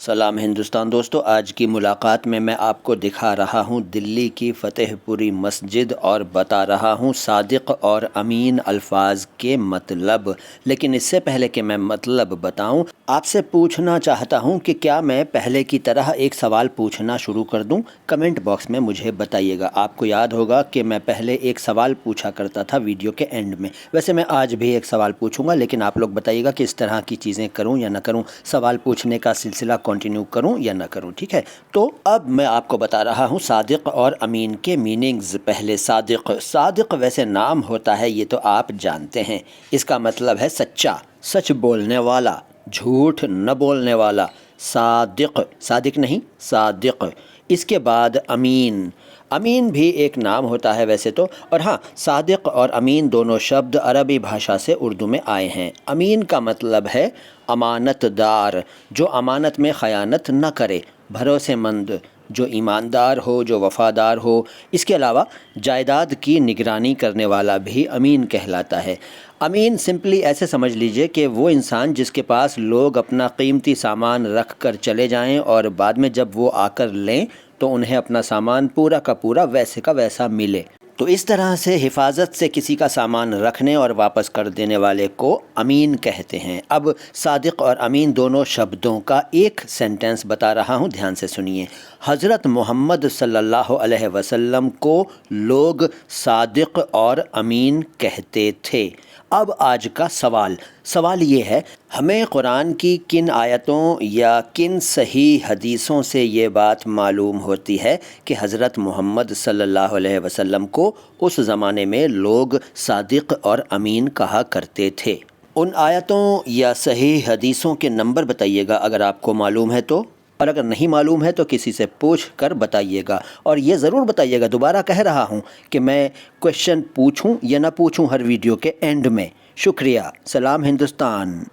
سلام ہندوستان دوستو، آج کی ملاقات میں آپ کو دکھا رہا ہوں دلی کی فتح پوری مسجد اور بتا رہا ہوں صادق اور امین الفاظ کے مطلب۔ لیکن اس سے پہلے کہ میں مطلب بتاؤں، آپ سے پوچھنا چاہتا ہوں کہ کیا میں پہلے کی طرح ایک سوال پوچھنا شروع کر دوں؟ کمنٹ باکس میں مجھے بتائیے گا۔ آپ کو یاد ہوگا کہ میں پہلے ایک سوال پوچھا کرتا تھا ویڈیو کے اینڈ میں، ویسے میں آج بھی ایک سوال پوچھوں گا، لیکن آپ لوگ بتائیے گا کہ اس طرح کی چیزیں کروں یا نہ کروں، سوال پوچھنے کا سلسلہ کنٹینیو کروں یا نہ کروں، ٹھیک ہے؟ تو اب میں آپ کو بتا رہا ہوں صادق اور امین کے میننگز۔ پہلے صادق ویسے نام ہوتا ہے، یہ تو آپ جانتے ہیں۔ اس کا مطلب ہے سچا، سچ بولنے والا، جھوٹ نہ بولنے والا۔ صادق نہیں، صادق۔ اس کے بعد امین بھی ایک نام ہوتا ہے ویسے تو، اور ہاں، صادق اور امین دونوں شبد عربی بھاشا سے اردو میں آئے ہیں۔ امین کا مطلب ہے امانت دار، جو امانت میں خیانت نہ کرے، بھروسے مند، جو ایماندار ہو، جو وفادار ہو۔ اس کے علاوہ جائیداد کی نگرانی کرنے والا بھی امین کہلاتا ہے۔ امین سمپلی ایسے سمجھ لیجئے کہ وہ انسان جس کے پاس لوگ اپنا قیمتی سامان رکھ کر چلے جائیں اور بعد میں جب وہ آ کر لیں تو انہیں اپنا سامان پورا کا پورا ویسے کا ویسا ملے۔ تو اس طرح سے حفاظت سے کسی کا سامان رکھنے اور واپس کر دینے والے کو امین کہتے ہیں۔ اب صادق اور امین دونوں شبدوں کا ایک سینٹنس بتا رہا ہوں، دھیان سے سنیے۔ حضرت محمد صلی اللہ علیہ وسلم کو لوگ صادق اور امین کہتے تھے۔ اب آج کا سوال یہ ہے، ہمیں قرآن کی کن آیتوں یا کن صحیح حدیثوں سے یہ بات معلوم ہوتی ہے کہ حضرت محمد صلی اللہ علیہ وسلم کو اس زمانے میں لوگ صادق اور امین کہا کرتے تھے؟ ان آیتوں یا صحیح حدیثوں کے نمبر بتائیے گا اگر آپ کو معلوم ہے تو، اور اگر نہیں معلوم ہے تو کسی سے پوچھ کر بتائیے گا۔ اور یہ ضرور بتائیے گا، دوبارہ کہہ رہا ہوں کہ میں کویشچن پوچھوں یا نہ پوچھوں ہر ویڈیو کے اینڈ میں۔ شکریہ۔ سلام ہندوستان۔